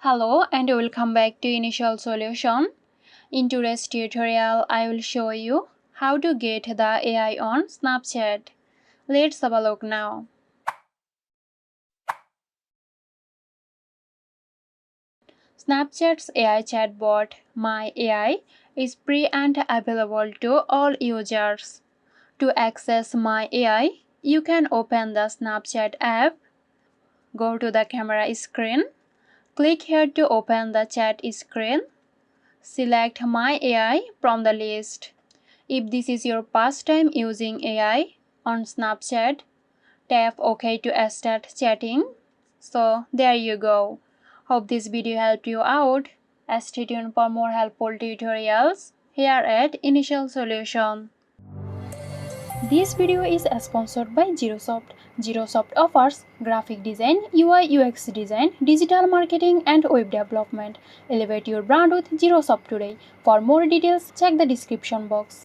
Hello and welcome back to Initial Solution. In today's tutorial, I will show you how to get the AI on Snapchat. Let's have a look now. Snapchat's AI chatbot, My AI, is free and available to all users. To access My AI, you can open the Snapchat app, go to the camera screen, click here to open the chat screen. Select My AI from the list. If this is your first time using AI on Snapchat, tap OK to start chatting. So there you go. Hope this video helped you out. Stay tuned for more helpful tutorials here at Initial Solution. This video is sponsored by Zerosoft. Zerosoft offers graphic design, UI UX design, digital marketing and web development. Elevate your brand with Zerosoft today. For more details, check the description box.